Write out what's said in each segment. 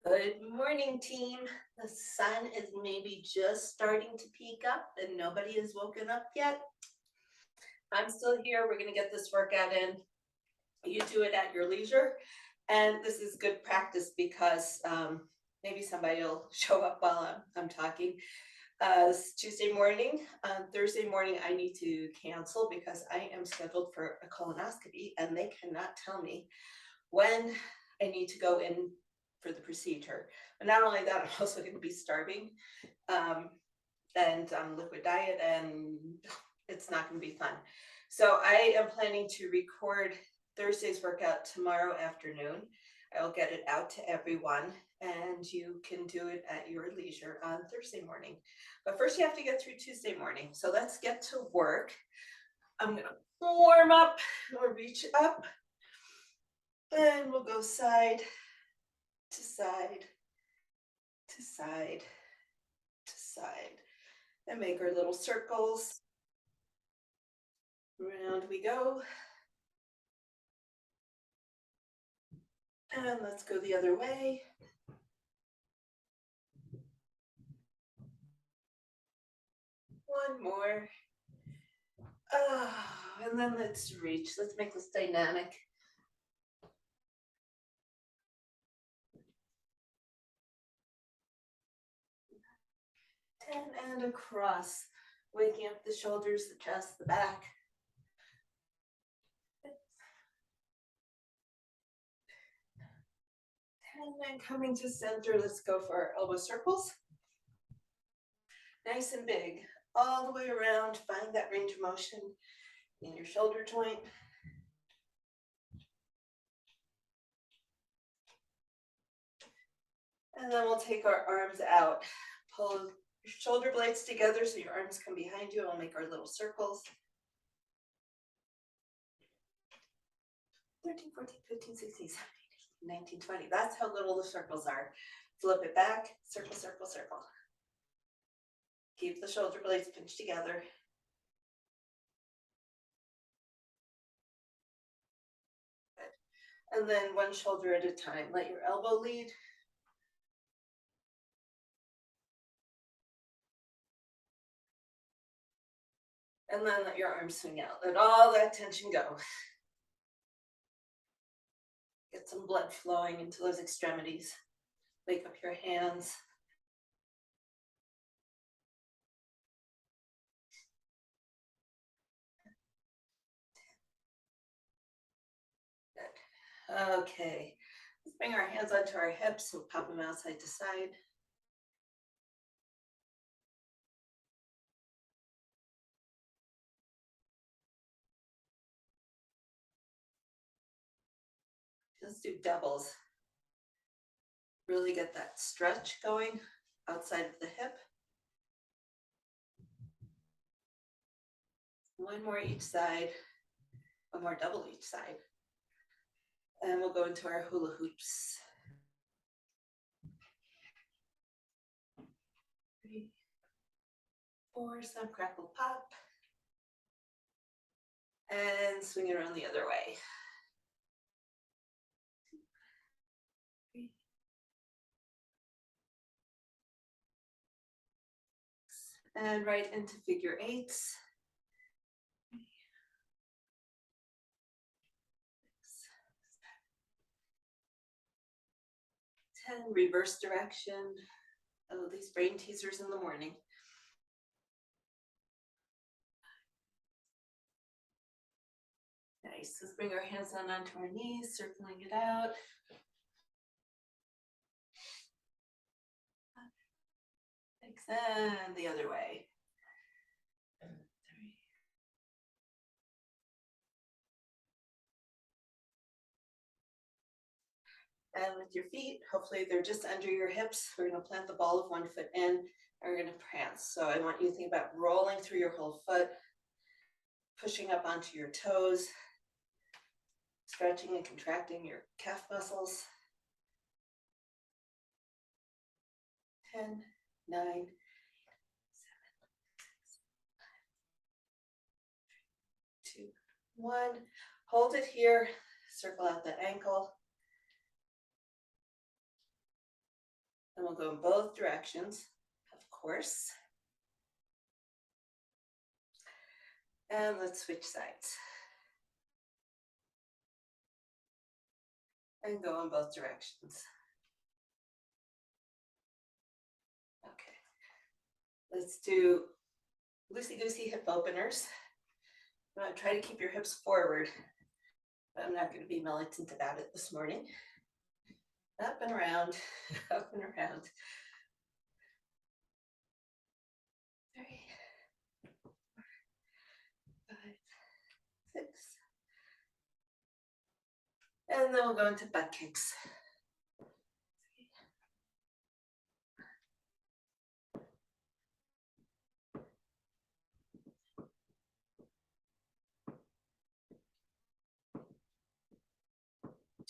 Good morning, team. The sun is maybe just starting to peek up and nobody has woken up yet. I'm still here. We're going to get this workout in. You do it at your leisure. And this is good practice because maybe somebody will show up while I'm talking. This Tuesday morning, Thursday morning, I need to cancel because I am scheduled for a colonoscopy and they cannot tell me when I need to go in for the procedure. But not only that, I'm also going to be starving um, and on liquid diet, and it's not going to be fun. So I am planning to record Thursday's workout tomorrow afternoon. I will get it out to everyone, and you can do it at your leisure on Thursday morning. But first, you have to get through Tuesday morning. So let's get to work. I'm going to warm up or reach up, and we'll go side to side to side to side and make our little circles. Round we go. And let's go the other way. One more. And then let's reach. Let's make this dynamic. 10 and across. Waking up the shoulders, the chest, the back. And then coming to center, let's go for our elbow circles. Nice and big. All the way around. Find that range of motion in your shoulder joint. And then we'll take our arms out. Pull your shoulder blades together so your arms come behind you. We'll make our little circles. 13, 14, 15, 16, 17, 18, 19, 20. That's how little the circles are. Flip it back, circle, circle, circle. Keep the shoulder blades pinched together. Good. And then one shoulder at a time. Let your elbow lead. And then let your arms swing out. Let all that tension go. Get some blood flowing into those extremities. Wake up your hands. Good. Okay. Let's bring our hands onto our hips and pop them out side to side. Let's do doubles. Really get that stretch going outside of the hip. One more each side, one more double each side. And we'll go into our hula hoops. 3, 4, some crackle pop. And swing it around the other way. 2, 3, and right into figure eights. 10, reverse direction. Oh, these brain teasers in the morning. Nice. Let's bring our hands down onto our knees, circling it out. And the other way. 3. And with your feet, hopefully they're just under your hips. We're going to plant the ball of one foot in, and we're going to prance. So I want you to think about rolling through your whole foot, pushing up onto your toes, stretching and contracting your calf muscles. 10, 9, 7, 6, 5, 4, 3, 2, 1. Hold it here. Circle out that ankle. we'll go in both directions, of course. And let's switch sides. And go in both directions. Okay. Let's do loosey-goosey hip openers. I'm going to try to keep your hips forward, but I'm not going to be militant about it this morning. Up and around, up and around. 3, 4, 5, 6. And then we'll go into butt kicks.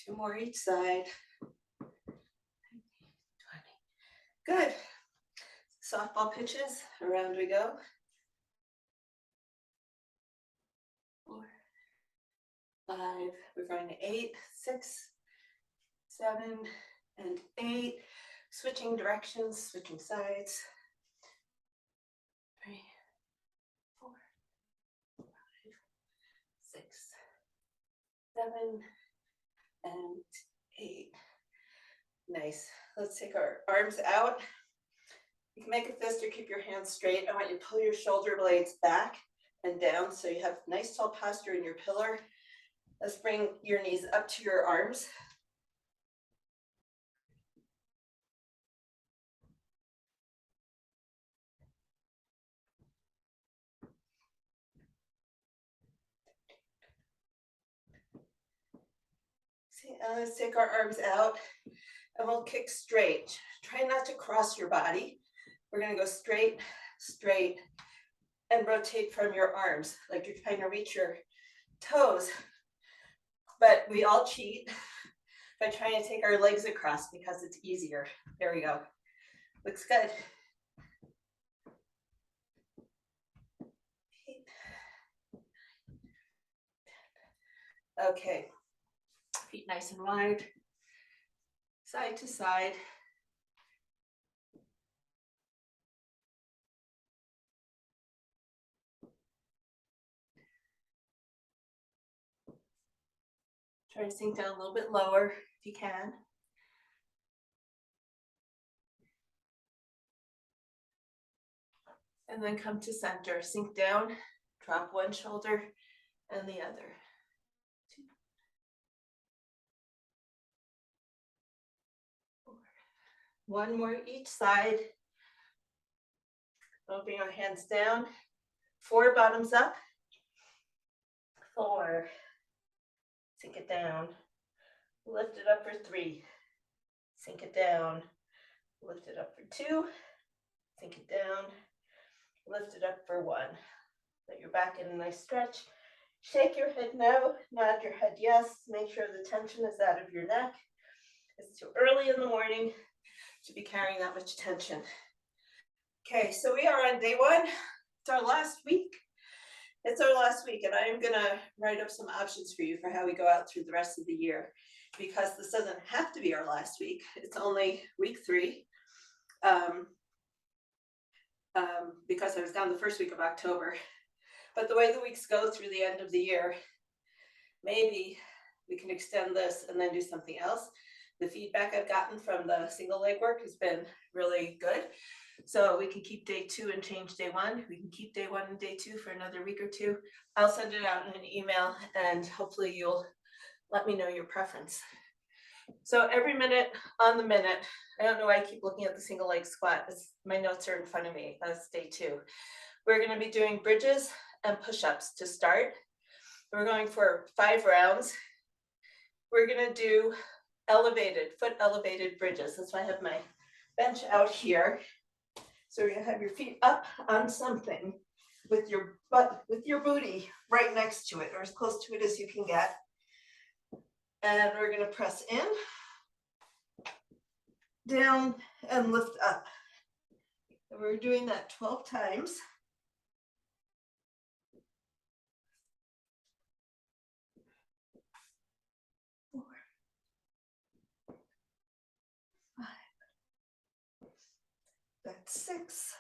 2 more each side. 20. Good. Softball pitches, around we go. 4, 5, we're going to 8, 6, 7, and 8. Switching directions, switching sides. 3, 4, 5, 6, 7, and 8. Nice. Let's take our arms out. You can make a fist or keep your hands straight. I want you to pull your shoulder blades back and down so you have nice tall posture in your pillar. Let's bring your knees up to your arms. See, let's take our arms out and we'll kick straight. Try not to cross your body. We're going to go straight, straight, and rotate from your arms like you're trying to reach your toes. But we all cheat by trying to take our legs across because it's easier. There we go. Looks good. 8, 9, 10. Okay. Feet nice and wide. Side to side. Try to sink down a little bit lower if you can. And then come to center. Sink down, drop one shoulder and the other. 2, 4. One more each side. We'll bring our hands down. 4 bottoms up. 4. Sink it down. Lift it up for 3. Sink it down. Lift it up for 2. Sink it down. Lift it up for 1. Let your back in a nice stretch. Shake your head no, nod your head yes. Make sure the tension is out of your neck. It's too early in the morning to be carrying that much tension. Okay, so we are on day 1. It's our last week. It's our last week, and I am gonna write up some options for you for how we go out through the rest of the year, because this doesn't have to be our last week. It's only week 3. Because I was gone the first week of October. But the way the weeks go through the end of the year, maybe we can extend this and then do something else. The feedback I've gotten from the single leg work has been really good. So we can keep day 2 and change day 1. We can keep day 1 and day 2 for another week or 2. I'll send it out in an email and hopefully you'll let me know your preference. So every minute on the minute, I don't know why I keep looking at the single leg squat. My notes are in front of me. That's day 2. We're going to be doing bridges and push-ups to start. We're going for 5 rounds. We're going to do foot elevated bridges. That's why I have my bench out here. So you're going to have your feet up on something with your butt, with your booty right next to it, or as close to it as you can get. And we're going to press in, down, and lift up. And we're doing that 12 times. 4, 5, 6,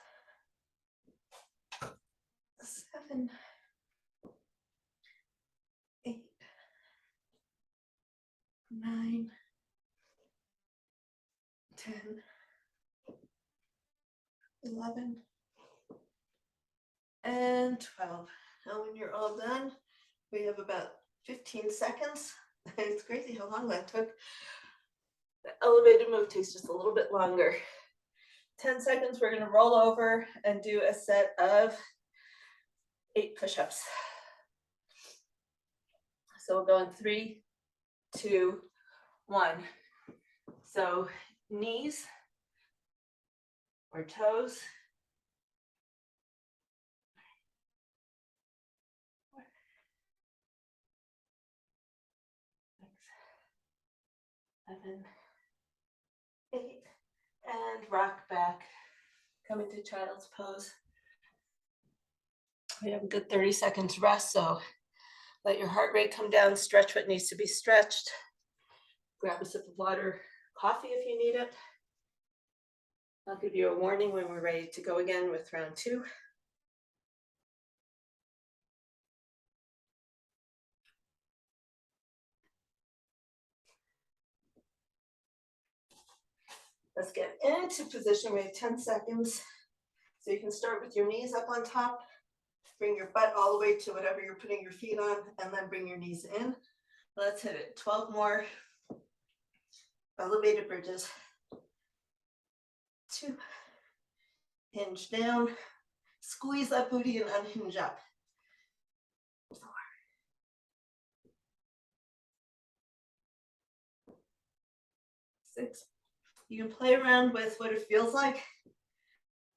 7, 8, 9, 10, 11, and 12. Now when you're all done, we have about 15 seconds. It's crazy how long that took. The elevated move takes just a little bit longer. 10 seconds, we're gonna roll over and do a set of 8 push-ups. So we'll go in 3, 2, 1. So knees or toes. 7, 8, and rock back. Come into child's pose. We have a good 30 seconds rest, so let your heart rate come down, stretch what needs to be stretched. Grab a sip of water, coffee if you need it. I'll give you a warning when we're ready to go again with round 2. Let's get into position. We have 10 seconds. So you can start with your knees up on top, bring your butt all the way to whatever you're putting your feet on, and then bring your knees in. Let's hit it. 12 more elevated bridges. 2, hinge down, squeeze that booty and unhinge up. 4, 6. You can play around with what it feels like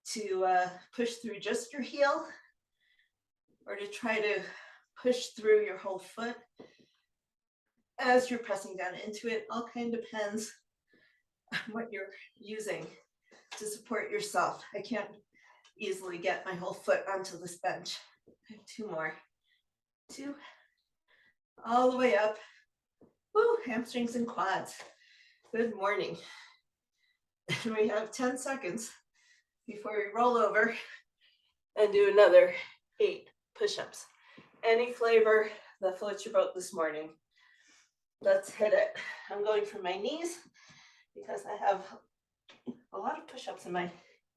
to push through just your heel, or to try to push through your whole foot as you're pressing down into it. All kind of depends on what you're using to support yourself. I can't easily get my whole foot onto this bench. I have 2 more. 2, all the way up. Woo, hamstrings and quads. Good morning. And we have 10 seconds before we roll over and do another 8 push-ups. Any flavor that floats your boat this morning. Let's hit it. I'm going for my knees because I have a lot of push-ups in my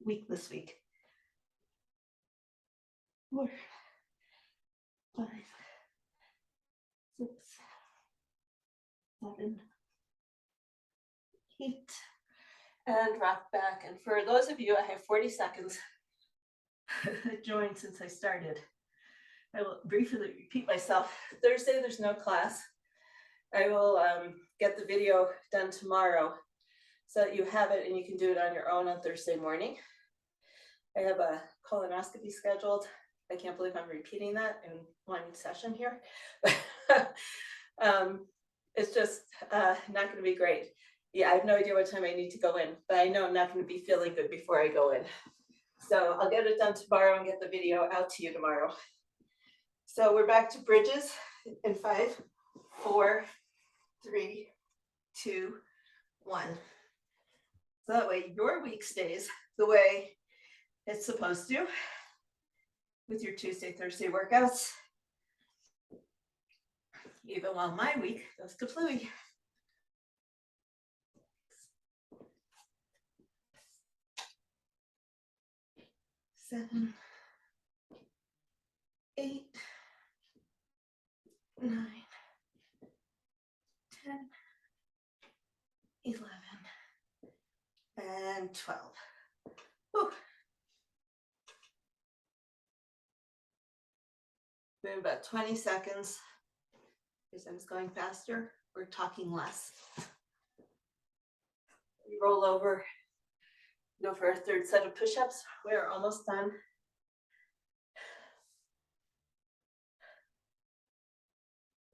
week this week. 4, 5, 6, 7, 8, and rock back. And for those of you, I have 40 seconds joined since I started. I will briefly repeat myself. Thursday, there's no class. I will get the video done tomorrow so that you have it and you can do it on your own on Thursday morning. I have a colonoscopy scheduled. I can't believe I'm repeating that in one session here. It's just not going to be great. Yeah, I have no idea what time I need to go in, but I know I'm not going to be feeling good before I go in. So I'll get it done tomorrow and get the video out to you tomorrow. So we're back to bridges in 5, 4, 3, 2, 1. So that way your week stays the way it's supposed to with your Tuesday, Thursday workouts, even while my week goes to Fluey. 7, 8, 9, 10, 11, and 12. Whew. We have about 20 seconds. Because I'm just going faster, we're talking less. We roll over, go for our 3rd set of push-ups. We're almost done.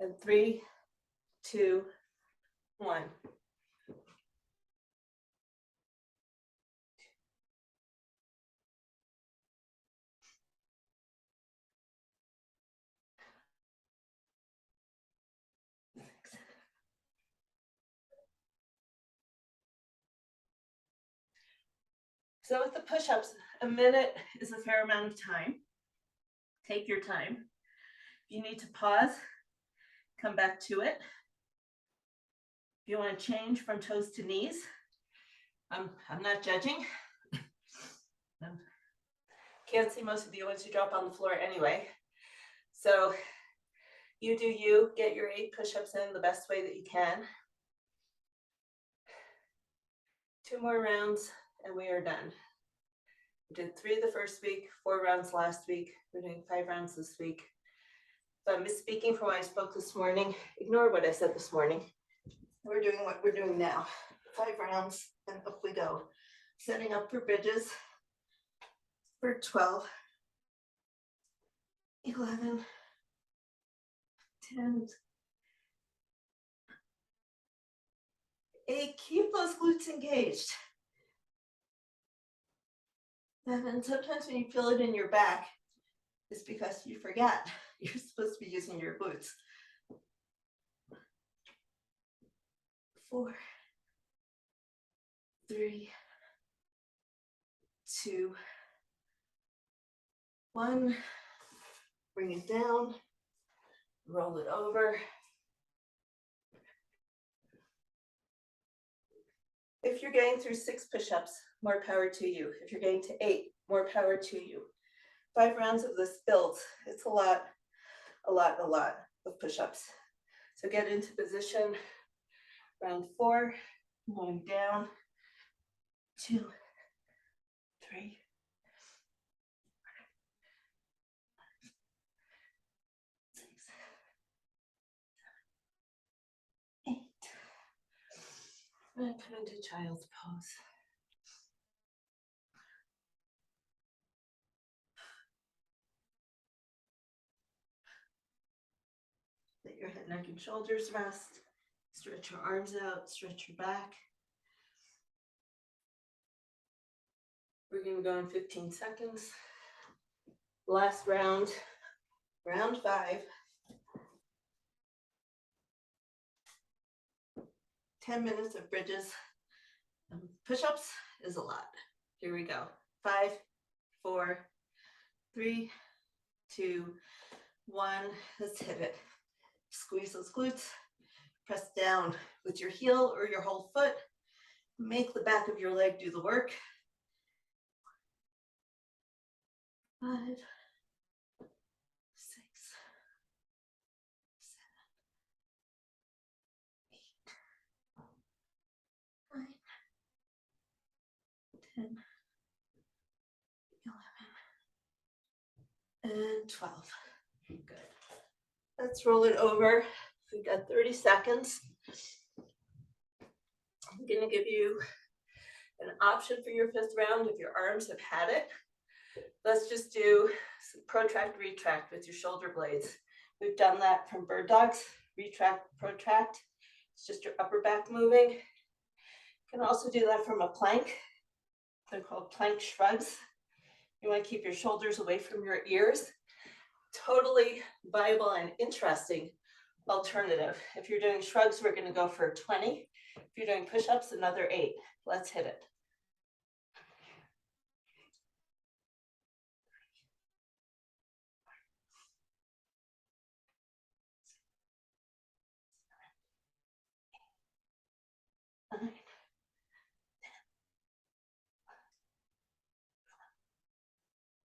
And 3, 2, 1. So with the push-ups, a minute is a fair amount of time. Take your time. If you need to pause, come back to it. If you want to change from toes to knees, I'm not judging. Can't see most of you once you drop on the floor anyway. So you do you, get your 8 push-ups in the best way that you can. 2 more rounds and we are done. We did 3 the first week, 4 rounds last week. We're doing 5 rounds this week. If I'm misspeaking from when I spoke this morning, ignore what I said this morning. We're doing what we're doing now. 5 rounds and up we go. Setting up for bridges for 12, 11, 10, 8. Keep those glutes engaged. 7. Sometimes when you feel it in your back, it's because you forget you're supposed to be using your glutes. 4, 3, 2, 1. Bring it down, roll it over. If you're getting through 6 push-ups, more power to you. If you're getting to 8, more power to you. 5 rounds of this builds. It's a lot of push-ups. So get into position. Round 4, going down. 2, 3, 6, 7, 8. And come into child's pose. Let your head, neck, and shoulders rest. Stretch your arms out, stretch your back. We're going to go in 15 seconds. Last round, round 5. 10 minutes of bridges. Push-ups is a lot. Here we go. 5, 4, 3, 2, 1. Let's hit it. Squeeze those glutes. Press down with your heel or your whole foot. Make the back of your leg do the work. 5, 6, 7, 8, 9, 10, 11, and 12. Good. Let's roll it over. We've got 30 seconds. I'm going to give you an option for your 5th round if your arms have had it. Let's just do some protract, retract with your shoulder blades. We've done that from bird dogs. Retract, protract. It's just your upper back moving. You can also do that from a plank. They're called plank shrugs. You want to keep your shoulders away from your ears. Totally viable and interesting alternative. If you're doing shrugs, we're going to go for 20. If you're doing push-ups, another 8. Let's hit it. 9, 10,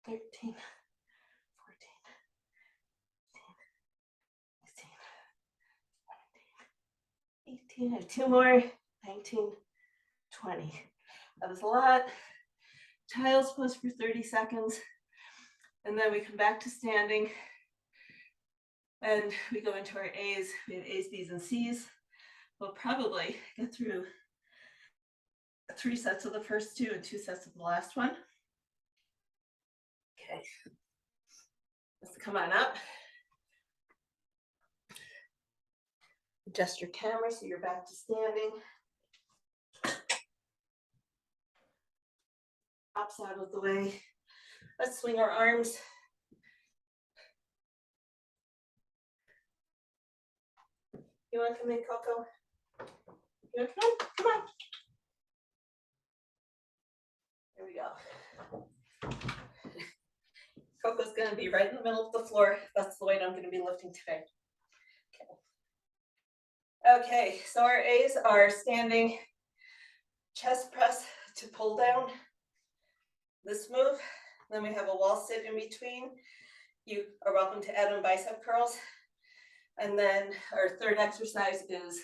13, 14, 15, 16, 17, 18. I have 2 more. 19, 20. That was a lot. Child's pose for 30 seconds. And then we come back to standing. And we go into our A's. We have A's, B's, and C's. We'll probably get through 3 sets of the first 2 and 2 sets of the last one. Okay. Let's come on up. Adjust your camera so you're back to standing. Pops out of the way. Let's swing our arms. You want to come in, Coco? You want to come on? Come on. There we go. yoke is gonna be right in the middle of the floor. That's the weight I'm gonna be lifting today. Okay, so our A's are standing chest press to pull down. This move, then we have a wall sit in between. You are welcome to add on bicep curls. And then our third exercise is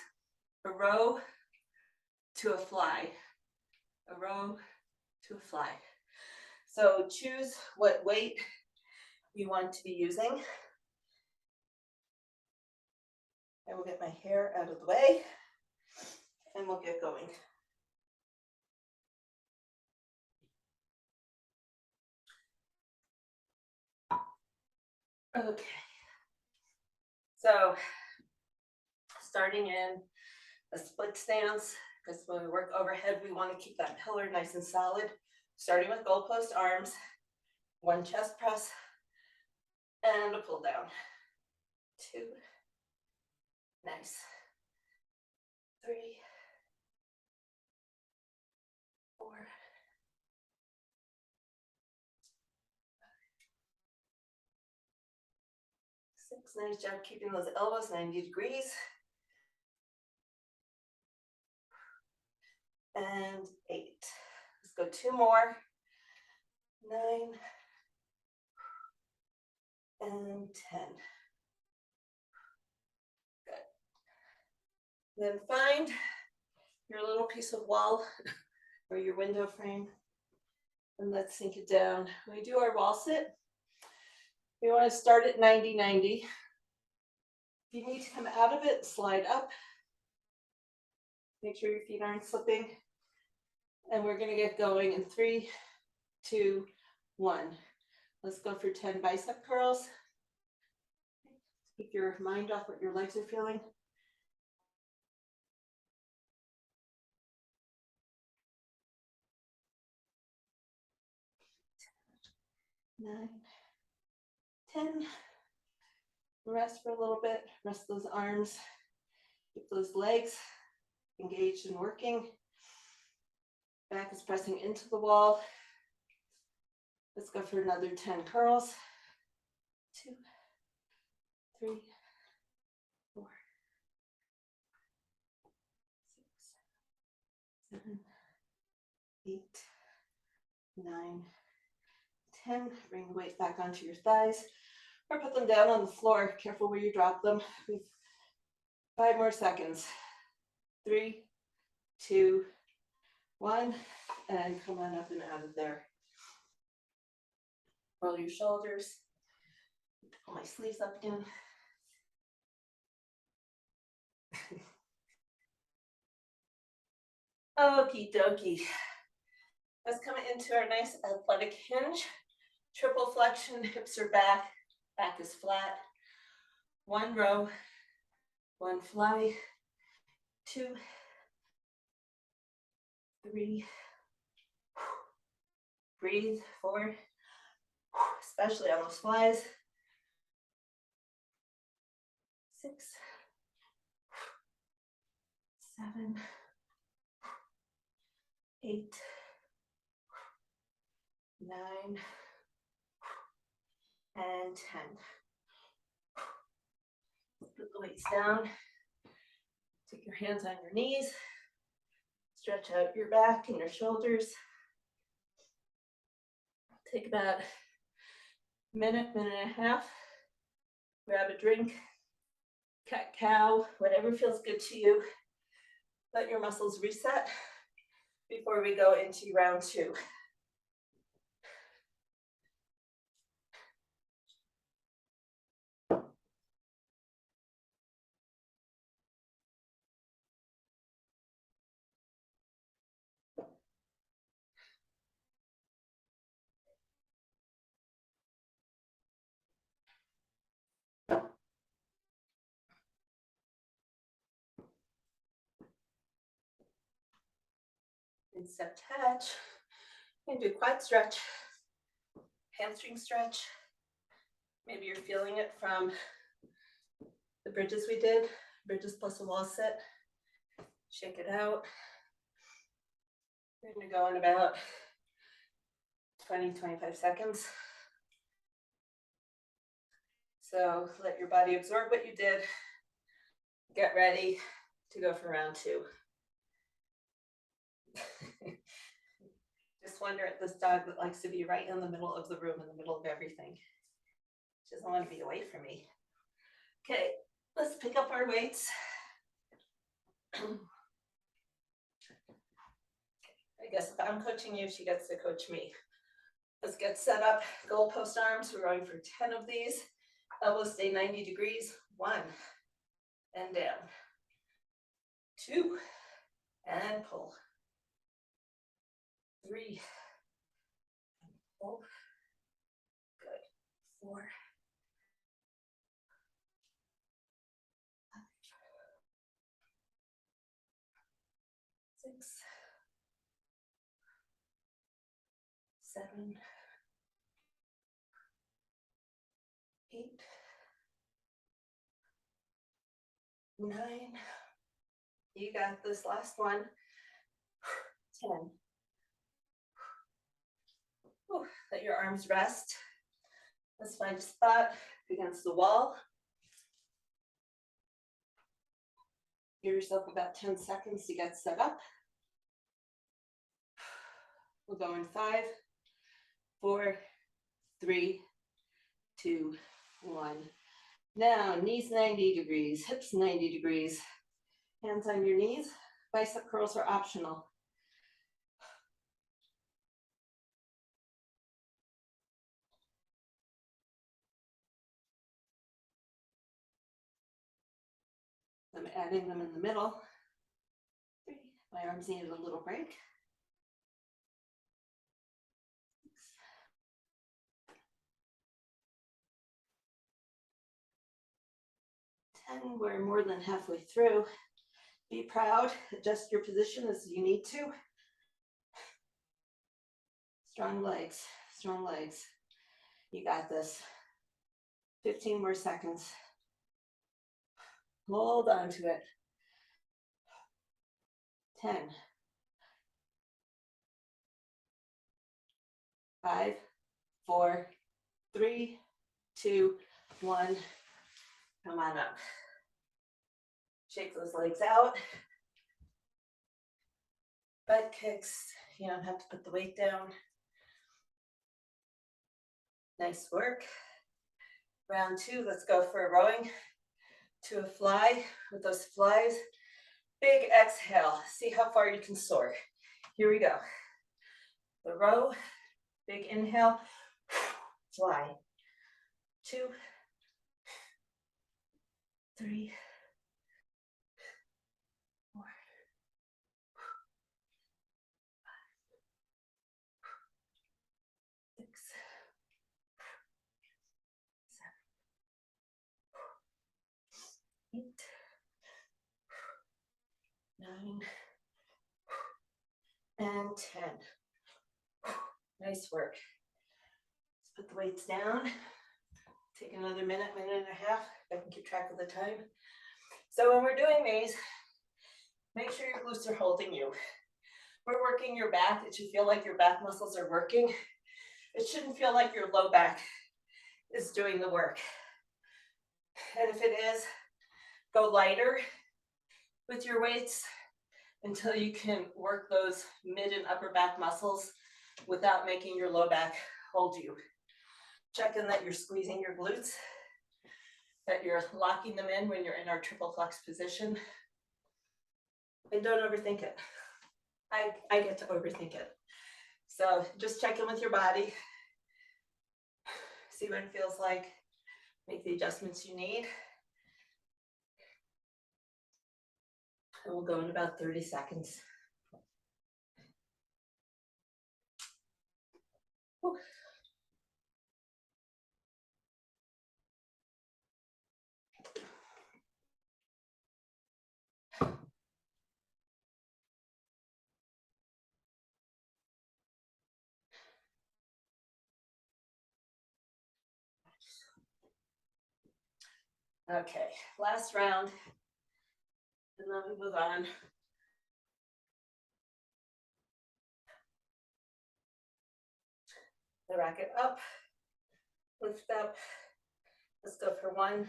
a row to a fly. A row to a fly. So choose what weight you want to be using. I will get my hair out of the way and we'll get going. Okay. So starting in a split stance, because when we work overhead, we want to keep that pillar nice and solid. Starting with goalpost arms, one chest press, and a pull down. 2, nice. 3, 4, 6, nice job keeping those elbows 90 degrees. And 8. Let's go 2 more. 9 and 10. Good. Then find your little piece of wall or your window frame and let's sink it down. When we do our wall sit, we want to start at 90-90. If you need to come out of it, slide up. Make sure your feet aren't slipping. And we're going to get going in 3, 2, 1. Let's go for 10 bicep curls. Keep your mind off what your legs are feeling. 9, 10. Rest for a little bit. Rest those arms. Keep those legs engaged and working. Back is pressing into the wall. Let's go for another 10 curls. 2, 3, 4, 6, 7, 8, 9, 10. Bring the weight back onto your thighs or put them down on the floor. Careful where you drop them. We've 5 more seconds. 3, 2, 1, and come on up and out of there. Roll your shoulders. Pull my sleeves up again. Okie dokie. Let's come into our nice athletic hinge. Triple flexion, hips are back, back is flat. 1 row, 1 fly, 2, 3, breathe, 4, especially on those flies. 6, 7, 8, 9, and 10. Put the weights down. Take your hands on your knees. Stretch out your back and your shoulders. Take about a minute, minute and a half. Grab a drink, cat cow, whatever feels good to you. Let your muscles reset before we go into round 2. Instep touch. And do quad stretch, hamstring stretch. Maybe you're feeling it from the bridges we did, bridges plus a wall sit. Shake it out. We're going to go in about 20-25 seconds. So let your body absorb what you did. Get ready to go for round 2. Just wonder at this dog that likes to be right in the middle of the room, in the middle of everything. She doesn't want to be away from me. Okay, let's pick up our weights. I guess if I'm coaching you, she gets to coach me. Let's get set up. Goalpost arms. We're going for 10 of these. Elbows stay 90 degrees. 1 and down. 2 and pull. 3 and pull. Good. 4. 6, 7, 8, 9. You got this last one. 10. Whew, let your arms rest. Let's find a spot against the wall. Give yourself about 10 seconds to get set up. We'll go in 5, 4, 3, 2, 1. Now, knees 90 degrees, hips 90 degrees. Hands on your knees. Bicep curls are optional. I'm adding them in the middle. 3. My arms needed a little break. 10, we're more than halfway through. Be proud, adjust your position as you need to. Strong legs, strong legs. You got this. 15 more seconds. Hold on to it. 10. 5, 4, 3, 2, 1. Come on up. Shake those legs out. Butt kicks. You don't have to put the weight down. Nice work. Round 2, let's go for a rowing to a fly with those flies. Big exhale. See how far you can soar. Here we go. The row, big inhale, fly. 2, 3, 4, 5, 6, 7, 8, 9, and 10. Nice work. Let's put the weights down. Take another minute, minute and a half. I can keep track of the time. So when we're doing these, make sure your glutes are holding you. We're working your back. It should feel like your back muscles are working. It shouldn't feel like your low back is doing the work. And if it is, go lighter with your weights until you can work those mid and upper back muscles without making your low back hold you. Check in that you're squeezing your glutes, that you're locking them in when you're in our triple flex position. And don't overthink it. I get to overthink it. So just check in with your body. See what it feels like. Make the adjustments you need. And we'll go in about 30 seconds. Whew. Okay, last round, and then we move on. The racket up, lift up, Let's go for 1,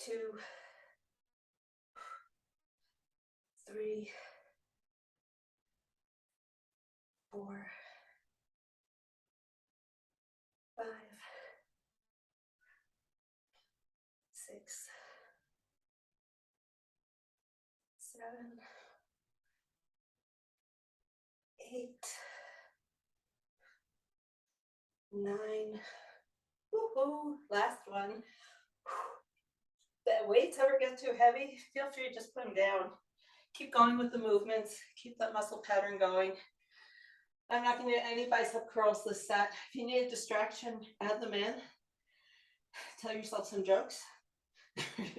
2, 3, 4, 5, 6, 7, 8, 9. Woohoo! Last one. The weights ever get too heavy, feel free to just put them down. Keep going with the movements, keep that muscle pattern going. I'm not going to do any bicep curls this set. If you need a distraction, add them in. Tell yourself some jokes.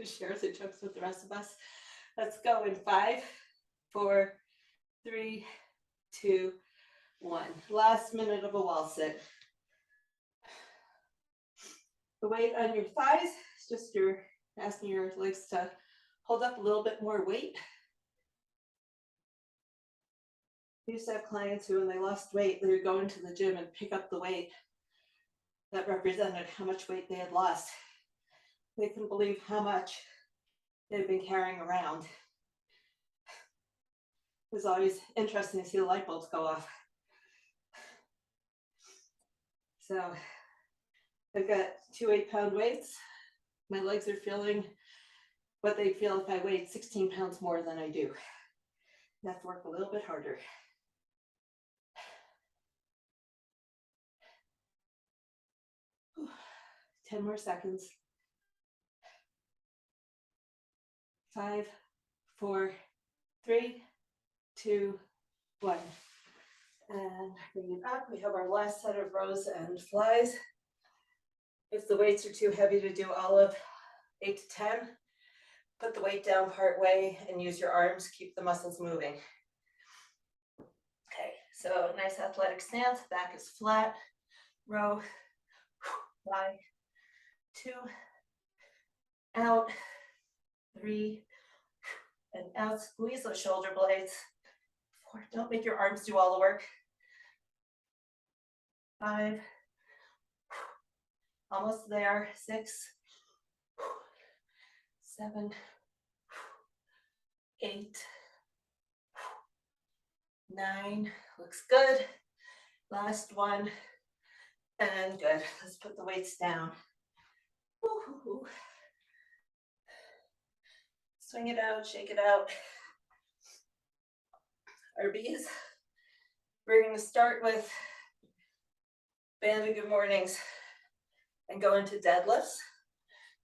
Share the jokes with the rest of us. Let's go in 5, 4, 3, 2, 1. Last minute of a wall sit. The weight on your thighs is just your asking your legs to hold up a little bit more weight. I used to have clients who, when they lost weight, they would go into the gym and pick up the weight that represented how much weight they had lost. They couldn't believe how much they'd been carrying around. It was always interesting to see the light bulbs go off. So I've got 2 8-pound weights. My legs are feeling what they'd feel if I weighed 16 pounds more than I do. I have to work a little bit harder. 10 more seconds. 5, 4, 3, 2, 1. And bring it up. We have our last set of rows and flies. If the weights are too heavy to do all of 8 to 10, put the weight down part way and use your arms, keep the muscles moving. Okay, so nice athletic stance, back is flat, row, fly, 2, out, 3, and out, squeeze those shoulder blades. 4, don't make your arms do all the work. 5, almost there, 6, 7, 8, 9, looks good. Last one, and good. Let's put the weights down. Woo-hoo-hoo. Swing it out, shake it out. RBs. We're going to start with band of good mornings and go into deadlifts.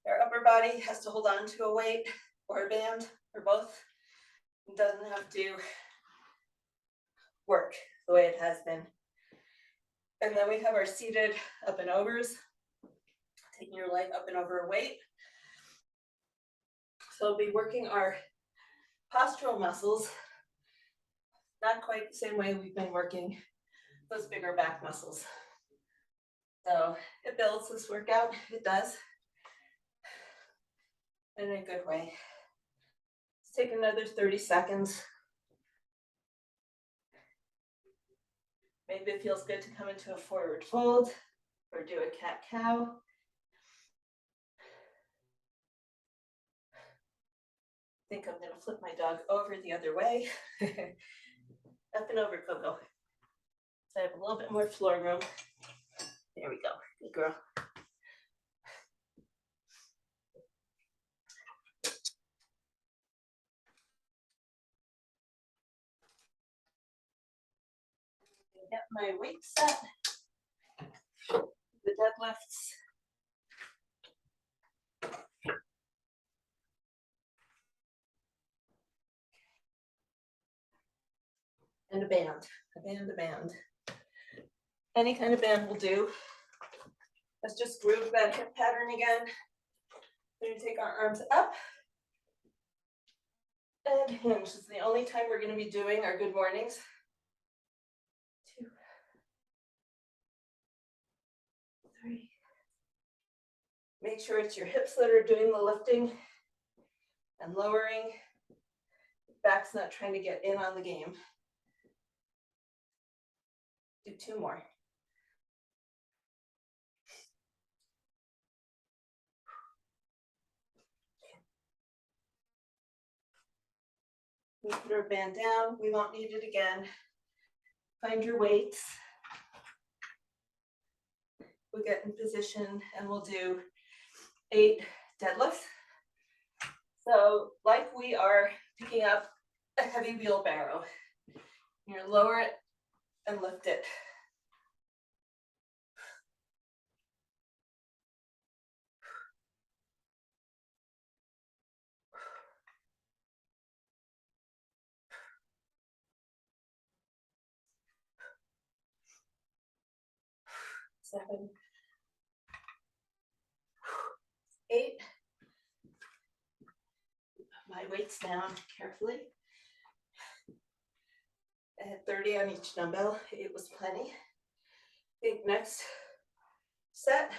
Our upper body has to hold on to a weight or a band or both. It doesn't have to work the way it has been. And then we have our seated up and overs, taking your leg up and over a weight. So we'll be working our postural muscles, not quite the same way we've been working those bigger back muscles. So it builds this workout, it does, in a good way. Let's take another 30 seconds. Maybe it feels good to come into a forward fold or do a cat-cow. I think I'm going to flip my dog over the other way. Up and over, Coco. So I have a little bit more floor room. There we go. Good girl. Get my weight set. The deadlifts. And a band. A band. Any kind of band will do. Let's just groove that hip pattern again. We're going to take our arms up and hinge. This is the only time we're going to be doing our good mornings. 2, 3. Make sure it's your hips that are doing the lifting and lowering. Back's not trying to get in on the game. Do 2 more. We put our band down. We won't need it again. Find your weights. We'll get in position and we'll do 8 deadlifts. So like we are picking up a heavy wheelbarrow, you're gonna lower it and lift it. Seven, 8. My weights down carefully. I had 30 on each dumbbell. 8 was plenty. I think next set,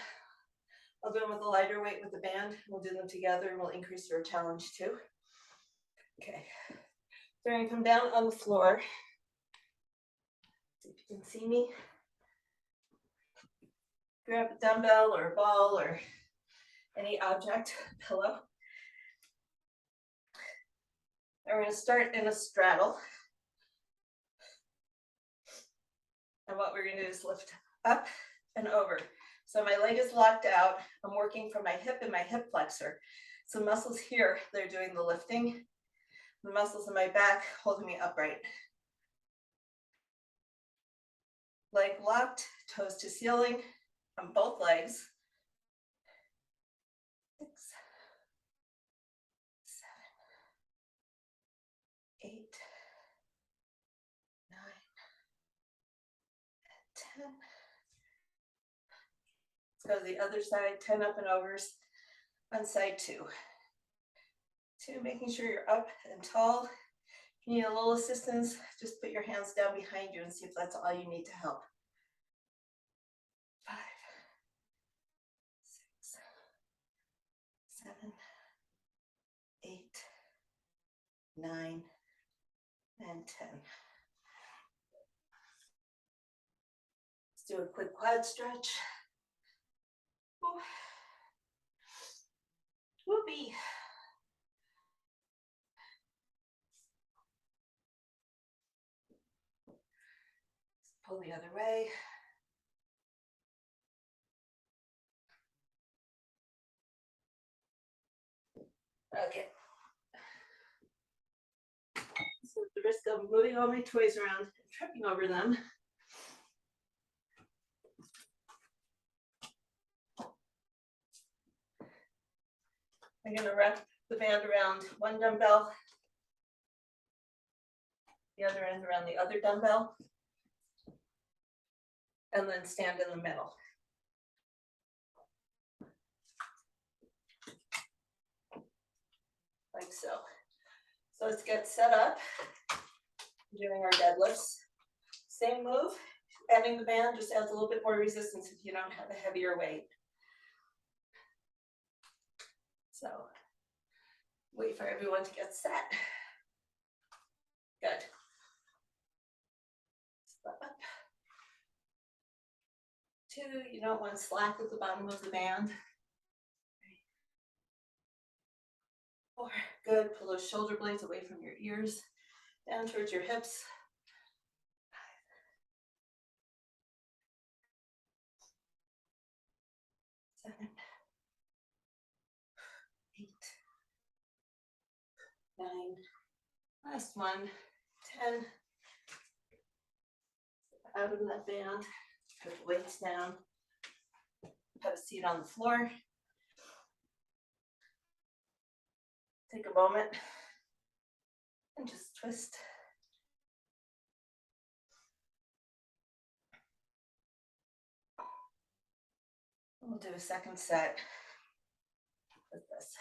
I'll do them with a lighter weight with the band. We'll do them together and we'll increase your challenge too. Okay, so we're gonna come down on the floor. See if you can see me. Grab a dumbbell or a ball or any object, pillow. And we're gonna start in a straddle. And what we're gonna do is lift up and over. So my leg is locked out. I'm working from my hip and my hip flexor. So muscles here, they're doing the lifting. The muscles in my back holding me upright. Leg locked, toes to ceiling on both legs. 6, 7, 8, 9, 10. Let's go to the other side, 10 up and overs on side 2. 2, making sure you're up and tall. If you need a little assistance, just put your hands down behind you and see if that's all you need to help. 5, 6, 7, 8, 9, and 10. Let's do a quick quad stretch. Whoopee. Pull the other way. Okay. So at the risk of moving all my toys around and tripping over them, I'm going to wrap the band around one dumbbell, the other end around the other dumbbell, and then stand in the middle. Like so. So let's get set up, doing our deadlifts. Same move, adding the band just adds a little bit more resistance if you don't have a heavier weight. So wait for everyone to get set. Good. Step up. 2, you don't want to slack at the bottom of the band. 4, good. Pull those shoulder blades away from your ears, down towards your hips. 5, 7, 8, 9, last one, 10. Out of that band, put the weights down, have a seat on the floor. Take a moment and just twist. We'll do a second set with this.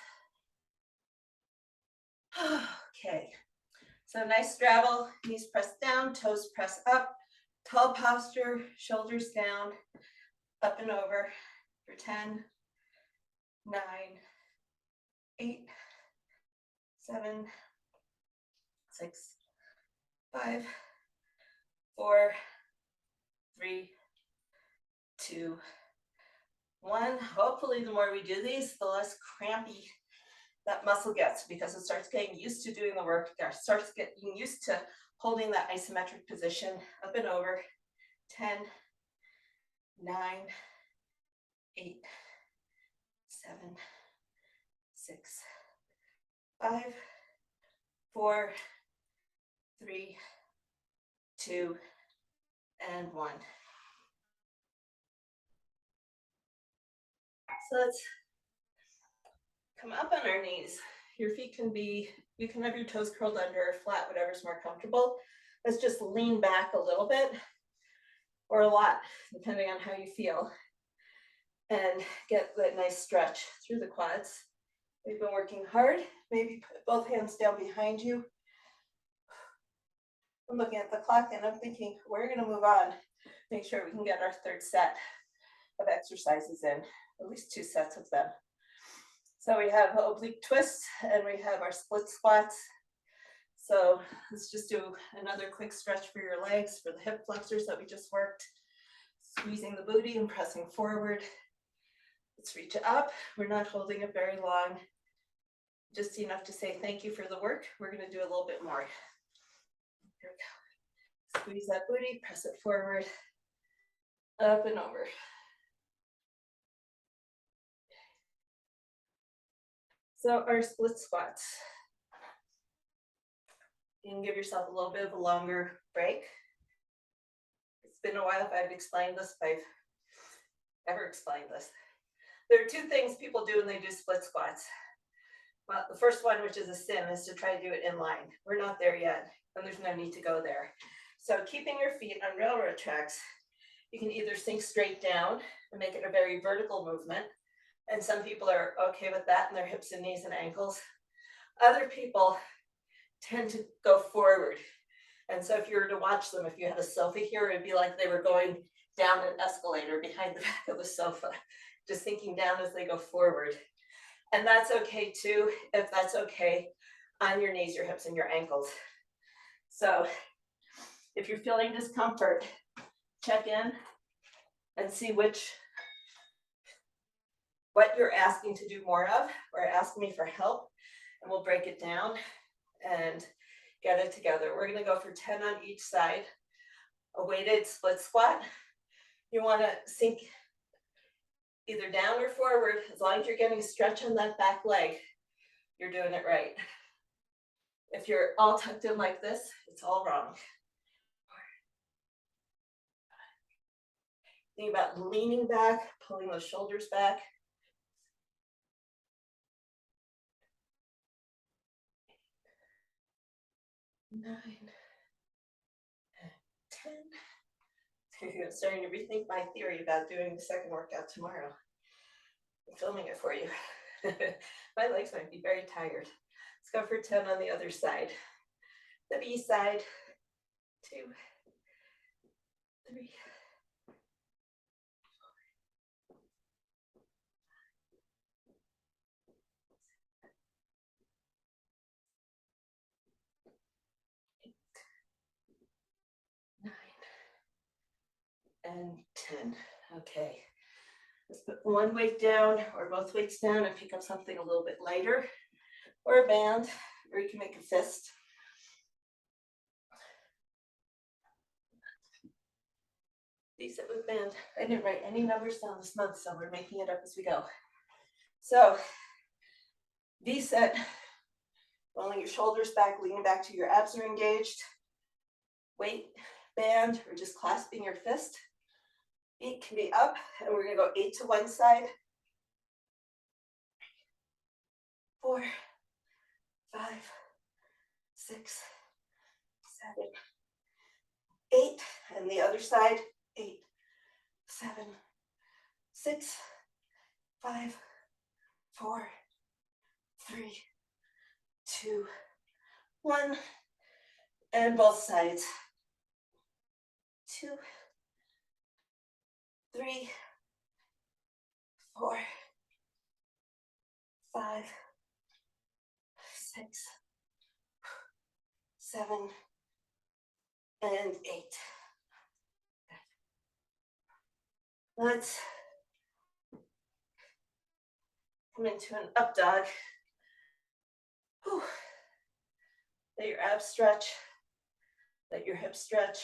Okay, so nice straddle, knees pressed down, toes press up, tall posture, shoulders down, up and over for 10, 9, 8, 7, 6, 5, 4, 3, 2, 1. Hopefully the more we do these, the less crampy that muscle gets, because it starts getting used to doing the work, it starts getting used to holding that isometric position, up and over. 10, 9, 8, 7, 6, 5, 4, 3, 2, and 1. So let's come up on our knees. Your feet can be, you can have your toes curled under or flat, whatever's more comfortable. Let's just lean back a little bit or a lot, depending on how you feel, and get that nice stretch through the quads. We've been working hard. Maybe put both hands down behind you. I'm looking at the clock and I'm thinking we're going to move on. Make sure we can get our third set of exercises in, at least 2 sets of them. So we have oblique twists and we have our split squats. So let's just do another quick stretch for your legs, for the hip flexors that we just worked. Squeezing the booty and pressing forward. Let's reach up. We're not holding it very long. Just enough to say thank you for the work. We're going to do a little bit more. Here we go. Squeeze that booty, press it forward, up and over. So our split squats. You can give yourself a little bit of a longer break. It's been a while if I've explained this, if I've ever explained this. There are 2 things people do when they do split squats. Well, the first one, which is a sin, is to try to do it in line. We're not there yet, and there's no need to go there. So keeping your feet on railroad tracks, you can either sink straight down and make it a very vertical movement. And some people are okay with that in their hips and knees and ankles. Other people tend to go forward. And so if you were to watch them, if you had a selfie here, it'd be like they were going down an escalator behind the back of the sofa, just sinking down as they go forward. And that's okay too, if that's okay on your knees, your hips, and your ankles. So if you're feeling discomfort, check in and see what you're asking to do more of, or ask me for help, and we'll break it down and get it together. We're gonna go for 10 on each side, a weighted split squat. You wanna sink either down or forward. As long as you're getting a stretch on that back leg, you're doing it right. If you're all tucked in like this, it's all wrong. Think about leaning back, pulling those shoulders back. 9, 10. I'm starting to rethink my theory about doing the second workout tomorrow. I'm filming it for you. My legs might be very tired. Let's go for 10 on the other side. The B side. 2, 3, 8, 9, and 10. Okay. Let's put one weight down or both weights down and pick up something a little bit lighter, or a band, or you can make a fist. V-sit with band. I didn't write any numbers down this month, so we're making it up as we go. So V-sit, rolling your shoulders back, leaning back to your abs are engaged. Weight, band, or just clasping your fist. Feet can be up, and we're gonna go 8 to one side. 4, 5, 6, 7, 8, and the other side. 8, 7, 6, 5, 4, 3, 2, 1, and both sides. 2, 3, 4, 5, 6, 7, and 8. Let's come into an up dog. Whew. Let your abs stretch. Let your hips stretch.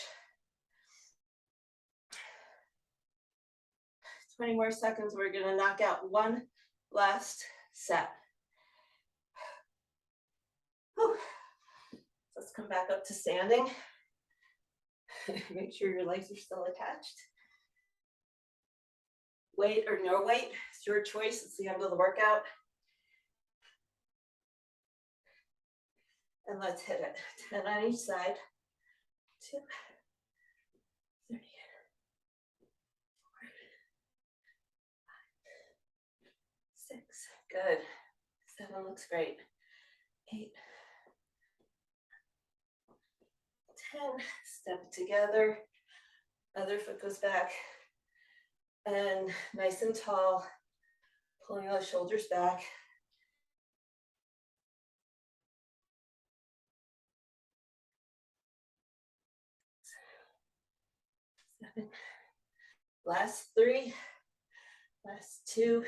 20 more seconds. We're gonna knock out one last set. Whew. Let's come back up to standing. Make sure your legs are still attached. Weight or no weight, it's your choice. It's the end of the workout. And let's hit it. 10 on each side. 2, 3, 4, 5, 6. Good. 7 looks great. 8, 10. Step together. Other foot goes back. And nice and tall. Pulling those shoulders back. 7. Last 3. Last 2.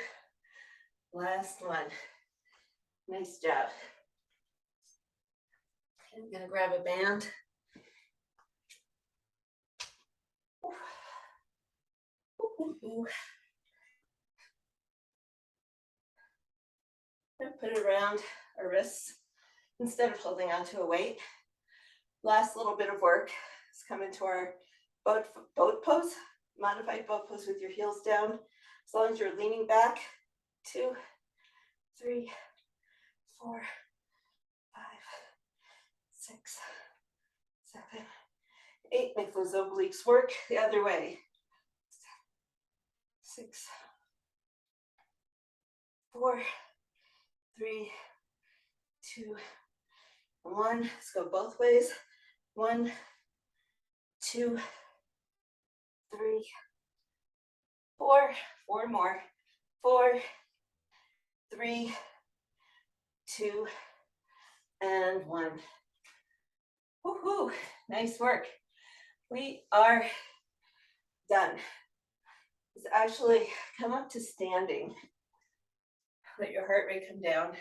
Last 1. Nice job. I'm gonna grab a band. Put it around our wrists instead of holding onto a weight. Last little bit of work. Let's come into our boat pose, modified boat pose with your heels down. As long as you're leaning back. 2, 3, 4, 5, 6, 7, 8. Make those obliques work the other way. 6, 4, 3, 2, 1. Let's go both ways. 1, 2, 3, 4. 4 more. 4, 3, 2, and 1. Woohoo! Nice work. We are done. Let's actually come up to standing. Let your heart rate come down.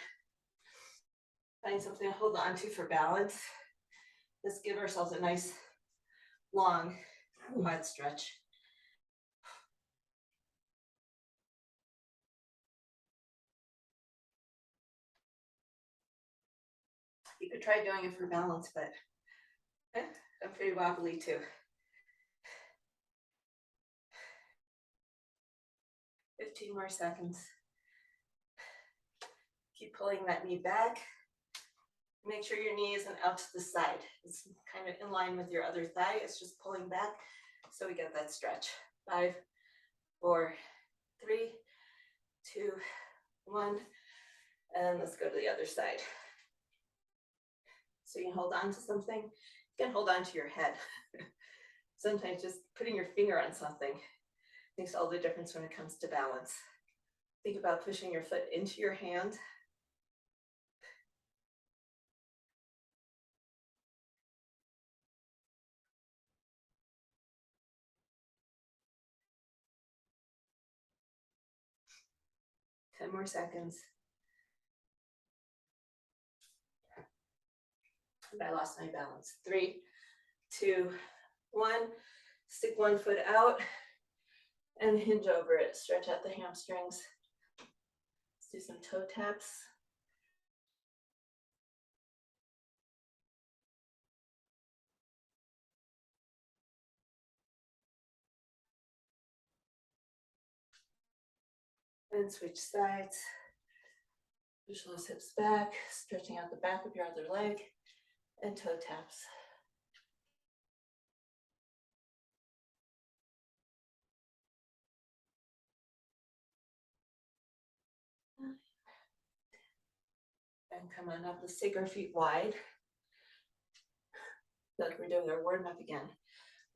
Find something to hold on to for balance. Let's give ourselves a nice long quad stretch. You could try doing it for balance, but I'm pretty wobbly too. 15 more seconds. Keep pulling that knee back. Make sure your knee isn't out to the side. It's kind of in line with your other thigh. It's just pulling back so we get that stretch. 5, 4, 3, 2, 1. And let's go to the other side. So you can hold on to something. You can hold on to your head. Sometimes just putting your finger on something makes all the difference when it comes to balance. Think about pushing your foot into your hand. Ten more seconds. And I lost my balance. 3, 2, 1. Stick one foot out and hinge over it. Stretch out the hamstrings. Let's do some toe taps. And switch sides. Push those hips back, stretching out the back of your other leg, and toe taps. And come on up. Let's take our feet wide. Like we're doing our warm up again.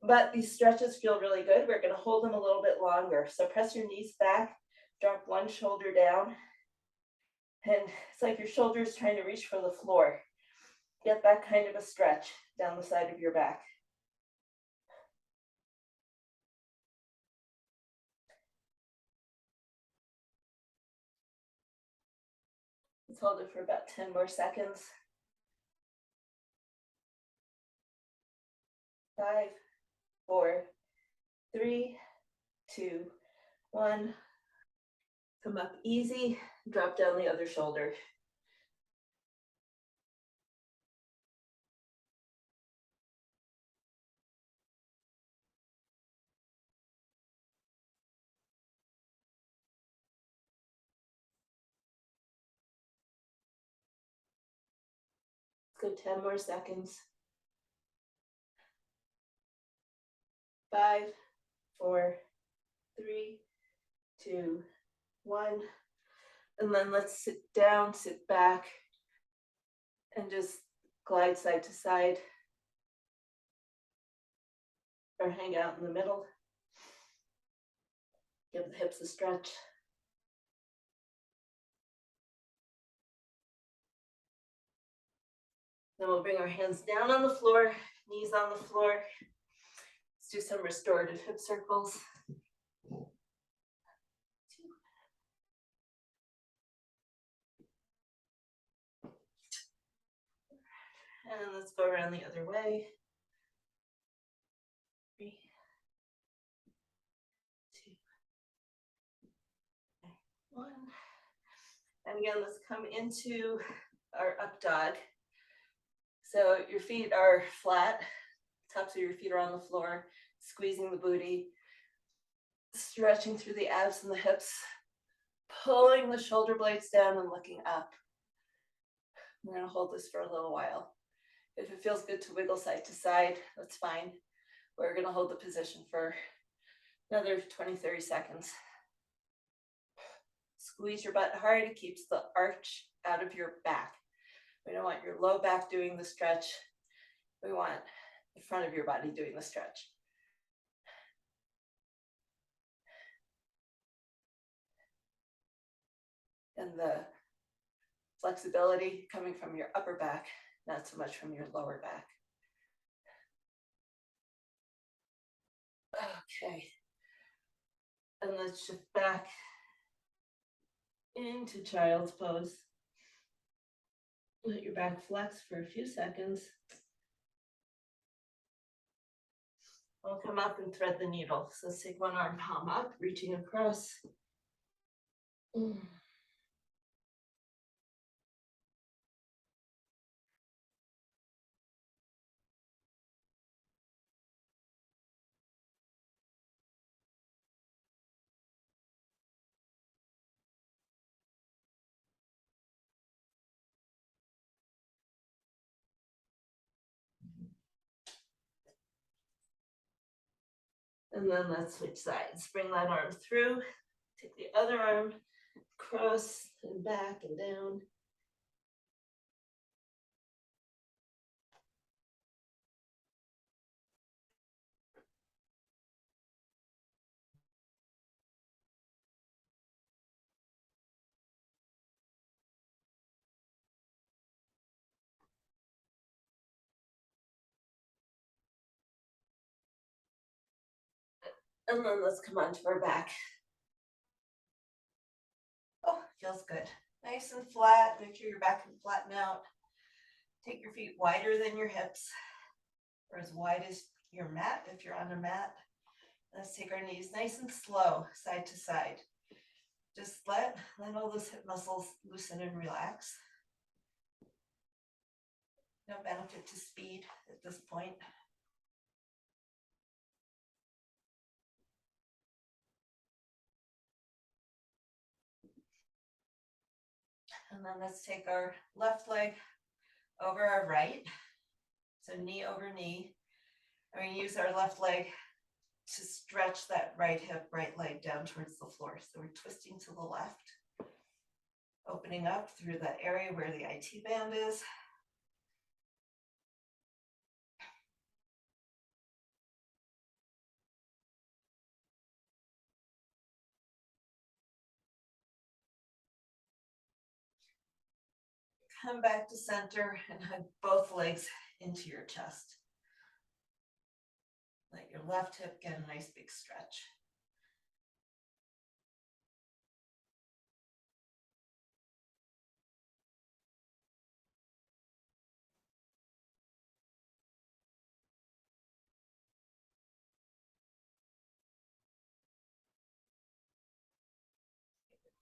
But these stretches feel really good. We're going to hold them a little bit longer. So press your knees back, drop one shoulder down. And it's like your shoulder's trying to reach for the floor. Get that kind of a stretch down the side of your back. Let's hold it for about 10 more seconds. 5, 4, 3, 2, 1. Come up easy, drop down the other shoulder. Let's go 10 more seconds. 5, 4, 3, 2, 1. And then let's sit down, sit back, and just glide side to side or hang out in the middle. Give the hips a stretch. Then we'll bring our hands down on the floor, knees on the floor. Let's do some restorative hip circles. And let's go around the other way. 3, 2, 1. And again, let's come into our up dog. So your feet are flat, tops of your feet are on the floor, squeezing the booty, stretching through the abs and the hips, pulling the shoulder blades down and looking up. We're going to hold this for a little while. If it feels good to wiggle side to side, that's fine. We're going to hold the position for another 20-30 seconds. Squeeze your butt hard. It keeps the arch out of your back. We don't want your low back doing the stretch. We want the front of your body doing the stretch. And the flexibility coming from your upper back, not so much from your lower back. Okay. And let's shift back into child's pose. Let your back flex for a few seconds. We'll come up and thread the needle. So let's take one arm palm up, reaching across. And then let's switch sides. Bring that arm through. Take the other arm across and back and down. And then let's come onto our back. Oh, feels good. Nice and flat. Make sure your back can flatten out. Take your feet wider than your hips, or as wide as your mat if you're on a mat. Let's take our knees nice and slow, side to side. Just let all those hip muscles loosen and relax. No benefit to speed at this point. And then let's take our left leg over our right. So knee over knee. And we use our left leg to stretch that right hip, right leg down towards the floor. So we're twisting to the left, opening up through that area where the IT band is. Come back to center and hug both legs into your chest. Let your left hip get a nice big stretch.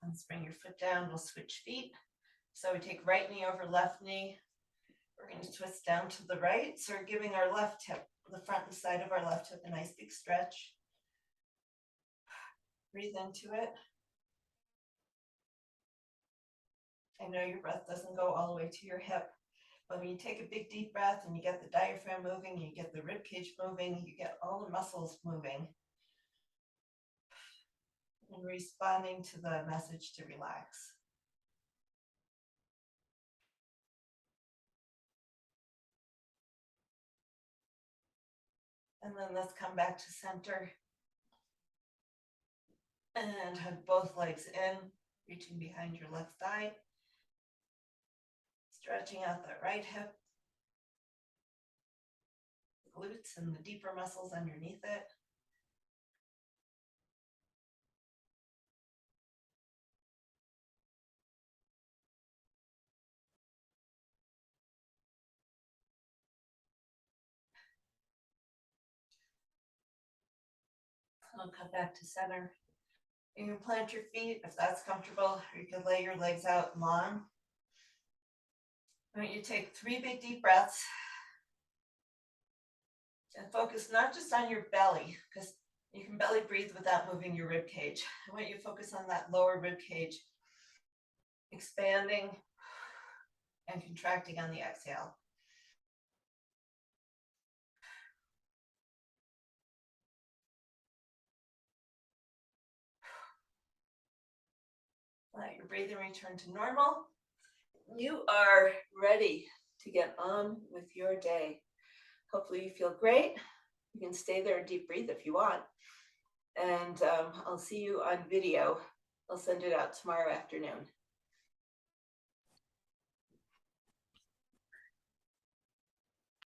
Let's bring your foot down, we'll switch feet. So we take right knee over left knee. We're going to twist down to the right. So we're giving our left hip, the front and side of our left hip, a nice big stretch. Breathe into it. I know your breath doesn't go all the way to your hip, but when you take a big deep breath and you get the diaphragm moving, you get the rib cage moving, you get all the muscles moving, and responding to the message to relax. And then let's come back to center and hug both legs in, reaching behind your left thigh, stretching out that right hip, glutes and the deeper muscles underneath it. I'll come back to center. You can plant your feet if that's comfortable, or you can lay your legs out long. I want you to take 3 big deep breaths and focus not just on your belly, because you can belly breathe without moving your rib cage. I want you to focus on that lower rib cage, expanding and contracting on the exhale. Let your breathing return to normal. You are ready to get on with your day. Hopefully you feel great. You can stay there and deep breathe if you want. And I'll see you on video. I'll send it out tomorrow afternoon.